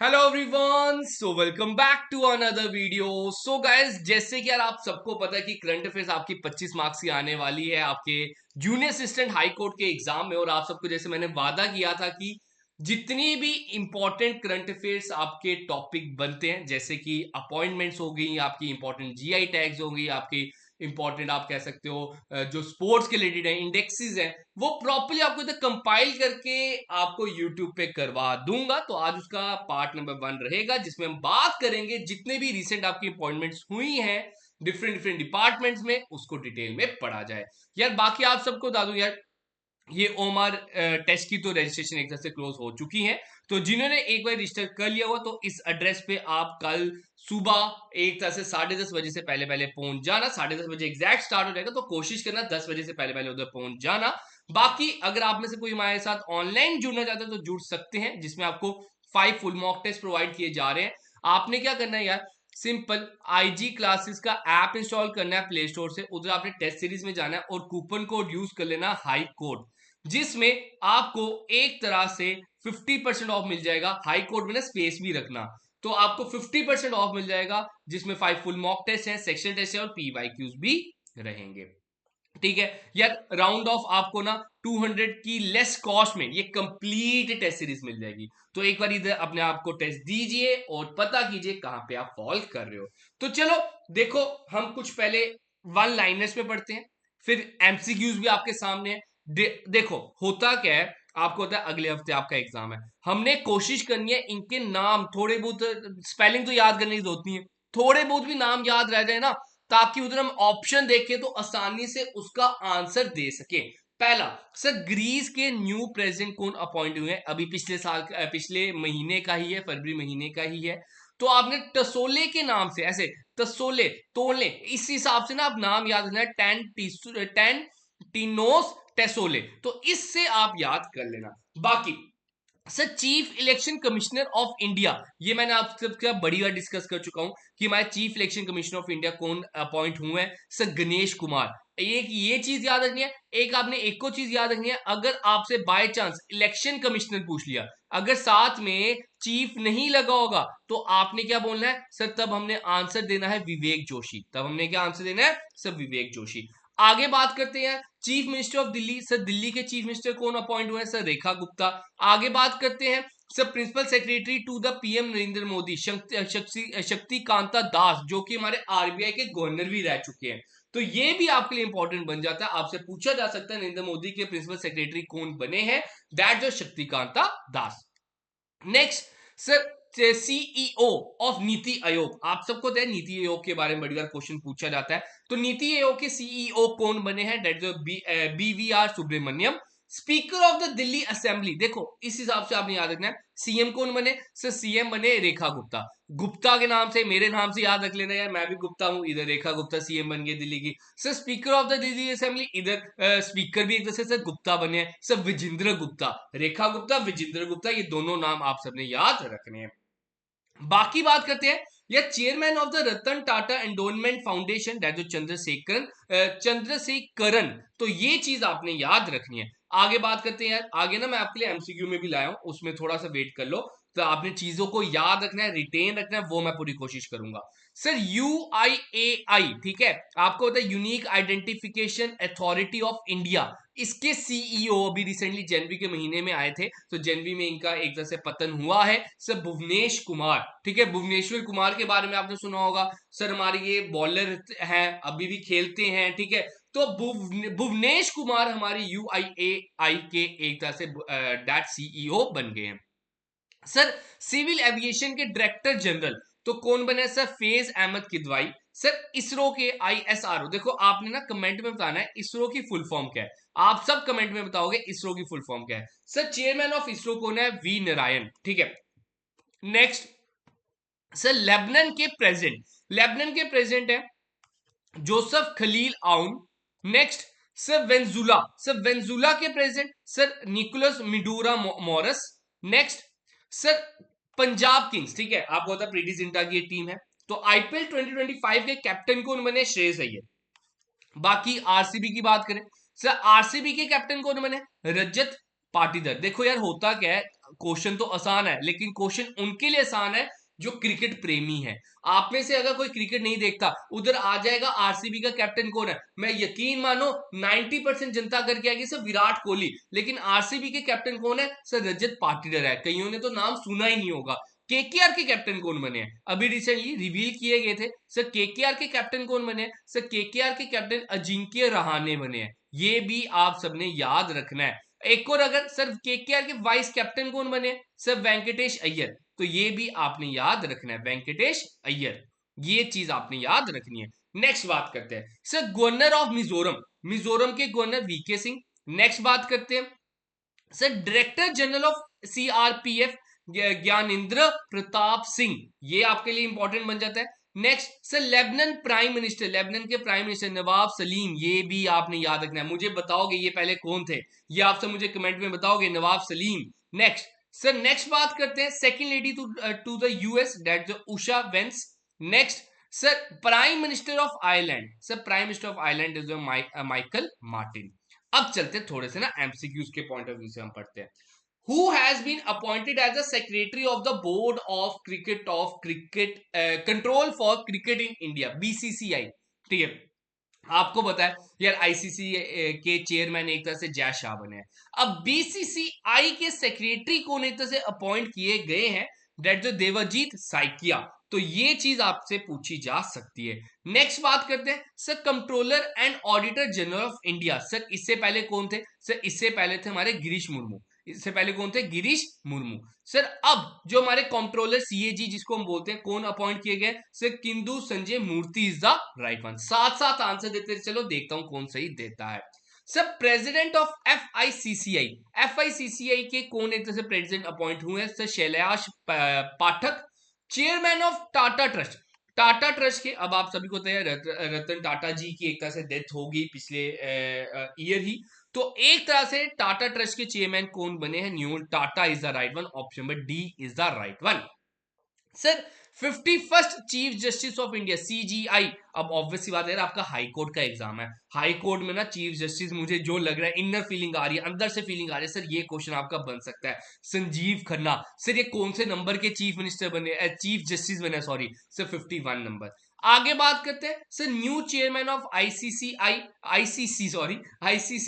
Hello everyone, so welcome back to another video. So guys, जैसे कि यार आप सबको पता है कि करंट अफेयर्स आपकी 25 मार्क्स की आने वाली है आपके जूनियर असिस्टेंट हाई कोर्ट के एग्जाम में। और आप सबको जैसे मैंने वादा किया था कि जितनी भी इंपॉर्टेंट करंट अफेयर्स आपके टॉपिक बनते हैं, जैसे कि अपॉइंटमेंट्स हो गई, आपकी इंपॉर्टेंट जीआई टैग्स हो गई, आपकी इंपॉर्टेंट आप कह सकते हो जो स्पोर्ट्स के रिलेटेड है, इंडेक्सेस हैं, वो प्रॉपर्ली आपको इधर कंपाइल करके आपको यूट्यूब पे करवा दूंगा। तो आज उसका पार्ट नंबर 1 रहेगा, जिसमें हम बात करेंगे जितने भी रिसेंट आपकी अपॉइंटमेंट्स हुई हैं डिफरेंट डिफरेंट डिपार्टमेंट्स में, उसको डिटेल में पढ़ा जाए। यार बाकी आप सबको बता दूं यार, ये ओमर टेस्ट की तो रजिस्ट्रेशन एक तरह से क्लोज हो चुकी है। तो जिन्होंने एक बार रजिस्टर कर लिया हुआ, तो इस एड्रेस पे आप कल सुबह एक तरह से 10:30 बजे से पहले पहले पहुंच जाना। 10:30 बजे एग्जैक्ट स्टार्ट हो जाएगा, तो कोशिश करना 10 बजे से पहले पहले उधर पहुंच जाना। बाकी अगर आप में से कोई हमारे साथ ऑनलाइन जुड़ना चाहते हैं तो जुड़ सकते हैं, जिसमें आपको 5 फुल मॉक टेस्ट प्रोवाइड किए जा रहे हैं। आपने क्या करना है यार, सिंपल आईजी क्लासेस का ऐप इंस्टॉल करना है प्ले स्टोर से, उधर आपने टेस्ट सीरीज में जाना है और कूपन कोड यूज कर लेना हाई कोड, जिसमें आपको एक तरह से 50% ऑफ मिल जाएगा। हाई कोर्ट में ना स्पेस भी रखना, तो आपको 50% ऑफ मिल जाएगा, जिसमें 5 फुल मॉक टेस्ट हैं, सेक्शन टेस्ट है और पीवाईक्यूज भी रहेंगे। ठीक है यार, राउंड ऑफ आपको ना 200 की लेस कॉस्ट में ये कंप्लीट टेस्ट सीरीज मिल जाएगी। तो एक बार इधर अपने आप को टेस्ट दीजिए और पता कीजिए कहां पे आप फॉल कर रहे हो। तो चलो देखो, हम कुछ पहले वन लाइनर्स पे पढ़ते हैं, फिर एमसीक्यूज भी आपके सामने है। देखो होता क्या है, आपको होता है अगले हफ्ते आपका एग्जाम है, हमने कोशिश करनी है इनके नाम थोड़े बहुत, स्पेलिंग तो याद करने की जरूरत नहीं है, थोड़े बहुत भी नाम याद रह जाए ना, ताकि उधर हम ऑप्शन देखें तो आसानी से उसका आंसर दे सके। पहला, सर ग्रीस के न्यू प्रेसिडेंट कौन अपॉइंट हुए हैं? अभी पिछले साल पिछले महीने का ही है, फरवरी महीने का ही है। तो आपने टसोले के नाम से ऐसे टसोले तोले, इस हिसाब से ना आप नाम याद रखना है, टेन टीनोस टेसोले, तो इससे आप याद कर लेना। बाकी sir chief election commissioner of India, ये मैंने आप सबके साथ बड़ी बार डिस्कस कर चुका हूं कि हमारे chief election commissioner of India कौन अपॉइंट हुए हैं, सर गणेश कुमार। एक ये चीज याद रखनी है, एक आपने एक को चीज याद रखनी है, अगर आपसे बाय चांस इलेक्शन कमिश्नर पूछ लिया, अगर साथ में चीफ नहीं लगा होगा, तो आपने क्या बोलना है सर, तब हमने आंसर देना है विवेक जोशी, तब हमने क्या आंसर देना है सर, विवेक जोशी। आगे बात करते हैं chief minister of Delhi, sir Delhi के चीफ मिनिस्टर कौन अपॉइंट हुए हैं, सर रेखा गुप्ता। आगे बात करते हैं sir principal secretary to the PM Narendra Modi, Shaktikanta दास, जो कि हमारे आरबीआई के गवर्नर भी रह चुके हैं। तो ये भी आपके लिए इंपॉर्टेंट बन जाता है, आपसे पूछा जा सकता है नरेंद्र मोदी के प्रिंसिपल सेक्रेटरी कौन बने हैं, दैट जो शक्तिकांता दास। Next sir CEO of NITI Aayog, आप सबको तो नीति आयोग के बारे में बड़ी बार क्वेश्चन पूछा जाता है, तो नीति आयोग के सीईओ कौन बने हैं, that BVR Subrahmanyam. Speaker of the Delhi assembly, देखो इस हिसाब से आपने याद रखना है, सीएम कौन बने सर, सीएम बने रेखा गुप्ता। गुप्ता के नाम से मेरे नाम से याद रख लेना यार, मैं भी गुप्ता हूं, इधर रेखा गुप्ता सीएम बन गए दिल्ली की। Sir speaker of the Delhi assembly, इधर स्पीकर भी एक तरह से सर गुप्ता बने हैं, सर विजेंद्र गुप्ता, रेखा गुप्ता विजेंद्र गुप्ता, ये दोनों नाम आप सबने याद रखने हैं। बाकी बात करते हैं, या chairman of the Ratan Tata endowment foundation, that जो चंद्रशेखरन, तो ये चीज आपने याद रखनी है। आगे बात करते हैं यार, आगे ना मैं आपके लिए एमसीक्यू में भी लाया हूं, उसमें थोड़ा सा वेट कर लो, तो आपने चीजों को याद रखना है, रिटेन रखना है, वो मैं पूरी कोशिश करूंगा। सर यूआईएआई, ठीक है, आपको पता है unique identification authority of India, इसके सीईओ अभी रिसेंटली जनवरी के महीने में आए थे, तो जनवरी में इनका एक तरह से पतन हुआ है, सर भुवनेश कुमार। ठीक है, भुवनेश्वर कुमार के बारे में आपने सुना होगा, सर हमारे ये बॉलर हैं, अभी भी खेलते हैं, ठीक है। तो भुवनेश कुमार हमारे यूआईएआई के एक तरह से डैट सीईओ बन गए हैं। सर सिविल एविएशन के डायरेक्टर जनरल, तो कौन बने सर, फैज अहमद किदवाई। सर इसरो के आईएसआरओ, देखो आपने ना कमेंट में बताना है इसरो की फुल फॉर्म क्या है, आप सब कमेंट में बताओगे इसरो की फुल फॉर्म क्या है। सर चेयरमैन ऑफ इसरो कौन है, वी नारायण, ठीक है। नेक्स्ट सर लेबनान के प्रेसिडेंट है Joseph Khalil Aoun. Next sir Venezuela के president sir Nicolas Maduro Moros. Next sir Punjab kings, ठीक है, आपको पता है प्रीति जिंटा की टीम है, तो आईपीएल 2025 के कैप्टन कौन बने, श्रेयस अय्यर। बाकी आरसीबी की बात करें, सर आरसीबी के कैप्टन कौन बने, रजत पाटीदार। देखो यार होता क्या है, क्वेश्चन तो आसान है, लेकिन क्वेश्चन उनके लिए आसान है जो क्रिकेट प्रेमी है। आप में से अगर कोई क्रिकेट नहीं देखता, उधर आ जाएगा आरसीबी का कैप्टन कौन है, मैं यकीन मानो 90% जनता करके आएगी सर विराट कोहली, लेकिन आरसीबी के कैप्टन कौन है सर, रजत पाटीदार है। कईयों ने तो नाम सुना ही नहीं होगा। केकेआर के कैप्टन कौन बने हैं, अभी रिसेंटली रिवील किए गए थे सर। केकेआर के कैप्टन कौन बने हैं सर, केकेआर के कैप्टन अजिंक्य रहाणे बने हैं। ये भी आप सबने याद रखना है। एक और, अगर सर केकेआर के वाइस कैप्टन कौन बने सर, वेंकटेश अय्यर, तो ये भी आपने याद रखना है, वेंकटेश अय्यर, ये चीज आपने याद रखनी है। नेक्स्ट बात करते हैं sir governor of Mizoram, Mizoram के गवर्नर वीके सिंह। नेक्स्ट बात करते हैं sir director general of CRPF Gyanendra Pratap Singh, ये आपके लिए इंपॉर्टेंट बन जाता है। Next sir Lebanon prime minister, Lebanon के प्राइम मिनिस्टर नवाब सलीम, ये भी आपने याद रखना है। मुझे बताओगे ये पहले कौन थे, ये आप सब मुझे कमेंट में बताओगे, Nawab Salim. Next sir, next बात करते हैं second lady to the US, that Usha Vance. Next sir prime minister of Ireland, sir prime minister of Ireland is Michael Martin. अब चलते हैं थोड़े से ना एमसीक्यूज के पॉइंट ऑफ व्यू से हम पढ़ते हैं। Who has been appointed as the secretary of the board of cricket control for cricket in India, BCCI? ठीक है, आपको पता है यार आईसीसी के चेयरमैन एक तरह से जय शाह बने हैं। अब बीसीसीआई के सेक्रेटरी कौन एक तरह से अपॉइंट किए गए हैं, दैट जो देवजीत साइकिया, तो ये चीज आपसे पूछी जा सकती है। नेक्स्ट बात करते हैं sir controller and auditor general of India, sir इससे पहले कौन थे सर, इससे पहले थे हमारे गिरीश मुर्मू। इससे पहले कौन थे, गिरीश मुर्मू। सर अब जो हमारे कंट्रोलर सीएजी जिसको हम बोलते हैं, कौन अपॉइंट किए गए सर, किंदू Sanjay Murthy is the right one. साथ साथ आंसर देते चलो, देखता हूं कौन सही देता है। Sir president of FICCI, FICCI के कौन एक तरह से प्रेसिडेंट अपॉइंट हुए हैं sir, Shailesh Pathak. Chairman of Tata trust, Tata trust के, अब आप सभी को पता है रतन टाटा जी की एक तरह से डेथ होगी पिछले ईयर ही, तो एक तरह से टाटा ट्रस्ट के चेयरमैन कौन बने हैं, Noel Tata is the right one, option number D is the right one. Sir 51st chief justice of India CJI, अब ऑब्वियसली बात है आपका हाई कोर्ट का एग्जाम है, हाई कोर्ट में ना चीफ जस्टिस, मुझे जो लग रहा है इनर फीलिंग आ रही है, अंदर से फीलिंग आ रही है सर, ये क्वेश्चन आपका बन सकता है। संजीव खन्ना, सर ये कौन से नंबर के चीफ मिनिस्टर बने, चीफ जस्टिस बने सॉरी सर, 51 नंबर। आगे बात करते हैं sir new chairman of ICC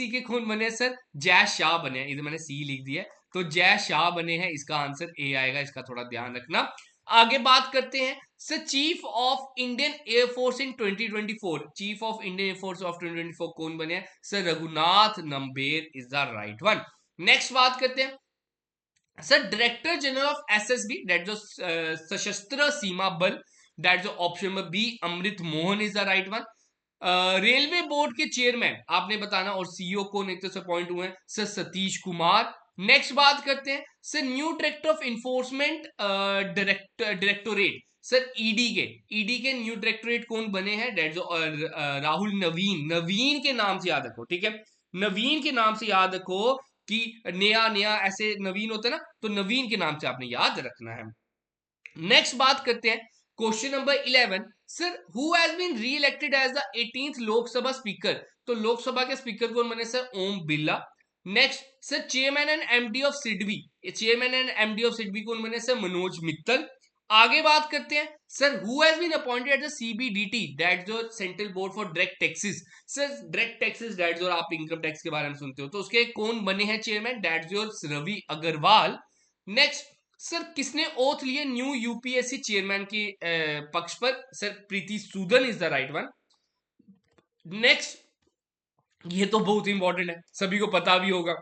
के कौन बने सर, जय शाह बने हैं, इधर मैंने सी लिख दिया है, तो जय शाह बने हैं, इसका आंसर ए आएगा, इसका थोड़ा ध्यान रखना। आगे बात करते हैं sir chief of Indian air force in 2024, chief of Indian air force of 2024 कौन बने हैं sir, Raghunath Nambiar is the right one. Next बात करते हैं sir director general of SSB, that जो सशस्त्र सीमा बल, दैट जो option number B Amrit Mohan is the right one. Railway board के chairman आपने बताना, और सीईओ कौन एक तरह से अपॉइंट हुए हैं सर, सतीश कुमार। नेक्स्ट बात करते हैं sir new director of enforcement directorate, sir ED के न्यू डायरेक्टोरेट कौन बने हैं, डेट जो राहुल नवीन, नवीन के नाम से याद रखो, ठीक है, नवीन के नाम से याद रखो कि नया नया ऐसे नवीन होता है ना, तो नवीन के नाम से आपने याद रखना है। नेक्स्ट बात करते हैं question number 11, sir who has been reelected as the 18th Lok Sabha speaker, तो लोकसभा के स्पीकर कौन बने sir, Om Birla. Next sir chairman and MD of SIDBI, chairman and MD of SIDBI कौन बने सर, मनोज मित्तल। आगे बात करते हैं sir who has been appointed at the CBDT, that जो central board for direct taxes, sir direct taxes that जो आप income tax के बारे में सुनते हो, तो उसके कौन बने हैं चेयरमैन, दैट जो रवि अग्रवाल। नेक्स्ट सर किसने ओथ लिए न्यू यूपीएससी चेयरमैन के पक्ष पर, sir Preeti Sudan is the right one. Next, ये तो बहुत इंपॉर्टेंट है, सभी को पता भी होगा,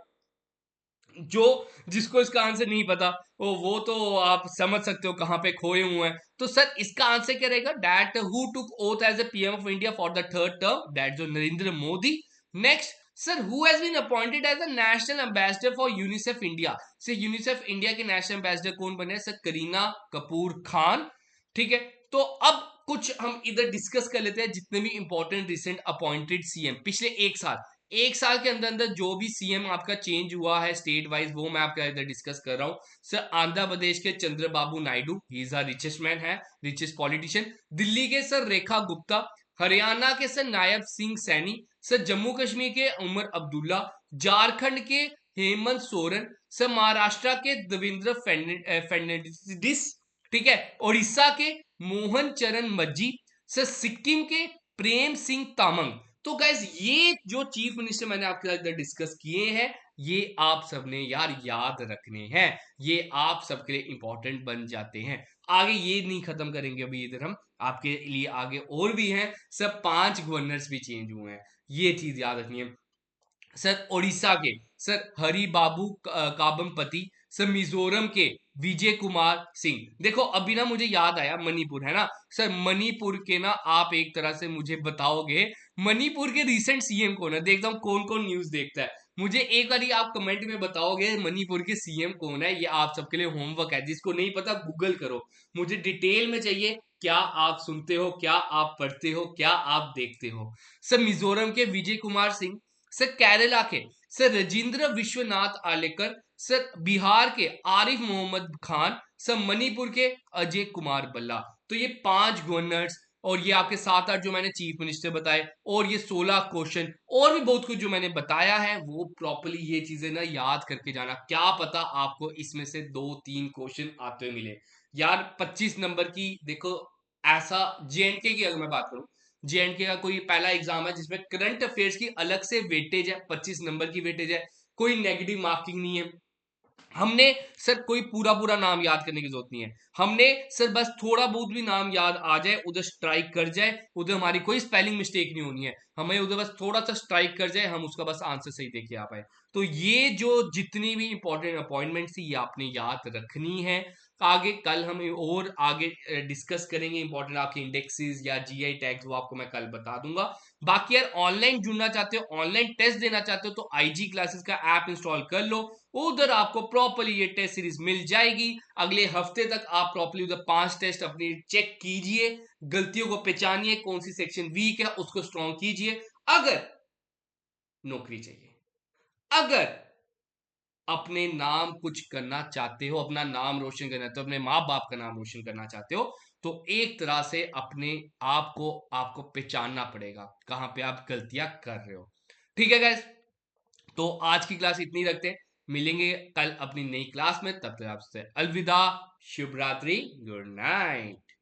जो जिसको इसका आंसर नहीं पता वो तो आप समझ सकते हो कहां पे खोए हुए हैं। तो सर इसका आंसर क्या रहेगा, that who took oath as the PM of India for the third term, that जो Narendra Modi. Next sir who has been appointed as the national ambassador for UNICEF India, sir UNICEF India के national ambassador कौन बने sir, Kareena Kapoor Khan. ठीक है, तो अब कुछ हम इधर डिस्कस कर लेते हैं जितने भी इंपॉर्टेंट रिसेंट अपॉइंटेड सीएम पिछले एक साल के अंदर अंदर जो भी सीएम आपका चेंज हुआ है स्टेट वाइज, वो मैं आपका इधर डिस्कस कर रहा हूं। सर आंध्र प्रदेश के Chandrababu Naidu, he is the richest man है, रिचेस्ट पॉलिटिशियन। दिल्ली के सर रेखा गुप्ता, हरियाणा के सर नायब सिंह सैनी, सर जम्मू कश्मीर के उमर अब्दुल्ला, झारखंड के हेमंत सोरेन। सर महाराष्ट्र के देवेंद्र फडणवीस, ठीक है। उड़ीसा के मोहन चरण मज्जी। सर सिक्किम के प्रेम सिंह तामंग। तो गाइज ये जो चीफ मिनिस्टर मैंने आपके साथ डिस्कस किए हैं, ये आप सबने यार याद रखने हैं, ये आप सबके लिए इंपॉर्टेंट बन जाते हैं। आगे ये नहीं खत्म करेंगे अभी इधर हम, आपके लिए आगे और भी हैं। सब 5 गवर्नर्स भी चेंज हुए हैं, ये चीज याद रखनी है। सर ओडिशा के सर हरि बाबू काबमपति। सर मिजोरम के विजय कुमार सिंह। देखो अभी ना मुझे याद आया मणिपुर, है ना सर, मणिपुर के ना आप एक तरह से मुझे बताओगे मणिपुर के रिसेंट सीएम कौन है, देखता हूँ कौन कौन न्यूज देखता है। मुझे एक बार आप कमेंट में बताओगे मणिपुर के सीएम कौन है, ये आप सबके लिए होमवर्क है, जिसको नहीं पता गूगल करो। मुझे डिटेल में चाहिए, क्या आप सुनते हो, क्या आप पढ़ते हो, क्या आप देखते हो। सर मिजोरम के विजय कुमार सिंह। सर केरला के सर राजेंद्र विश्वनाथ आलेकर। सर बिहार के आरिफ मोहम्मद खान। सर मणिपुर के अजय कुमार भल्ला। तो ये 5 गवर्नर्स, और ये आपके 7-8 जो मैंने चीफ मिनिस्टर बताए, और ये 16 क्वेश्चन, और भी बहुत कुछ जो मैंने बताया है, वो प्रॉपर्ली ये चीजें ना याद करके जाना। क्या पता आपको इसमें से 2-3 क्वेश्चन आते हुए मिले। यार 25 नंबर की देखो, ऐसा जेएनके की अगर मैं बात करूं, जेएनके का कोई पहला एग्जाम है जिसमें करंट अफेयर्स की अलग से वेटेज है, 25 नंबर की वेटेज है, कोई नेगेटिव मार्किंग नहीं है। हमने सर कोई पूरा पूरा नाम याद करने की जरूरत नहीं है, हमने सर बस थोड़ा बहुत भी नाम याद आ जाए, उधर स्ट्राइक कर जाए, उधर हमारी कोई स्पेलिंग मिस्टेक नहीं होनी है, हमें उधर बस थोड़ा सा स्ट्राइक कर जाए, हम उसका बस आंसर सही देके आ पाए। तो ये जो जितनी भी इंपॉर्टेंट अपॉइंटमेंट थी, ये आपने याद रखनी है। आगे कल हम और आगे डिस्कस करेंगे इंपॉर्टेंट आपके इंडेक्सेस या जीआई टैग्स, वो आपको मैं कल बता दूंगा। बाकी यार ऑनलाइन जुड़ना चाहते हो, ऑनलाइन टेस्ट देना चाहते हो, तो आईजी क्लासेस का ऐप इंस्टॉल कर लो, उधर आपको प्रॉपर्ली ये टेस्ट सीरीज मिल जाएगी। अगले हफ्ते तक आप प्रॉपर्ली उधर 5 टेस्ट अपनी चेक कीजिए, गलतियों को पहचानिए, कौन सी सेक्शन वीक है उसको स्ट्रॉन्ग कीजिए। अगर नौकरी चाहिए, अगर अपने नाम कुछ करना चाहते हो, अपना नाम रोशन करना चाहते हो, अपने माँ बाप का नाम रोशन करना चाहते हो, तो एक तरह से अपने आप को आपको पहचानना पड़ेगा कहां पे आप गलतियां कर रहे हो। ठीक है गैस, तो आज की क्लास इतनी रखते हैं, मिलेंगे कल अपनी नई क्लास में, तब तक आपसे अलविदा, शुभ रात्रि, गुड नाइट।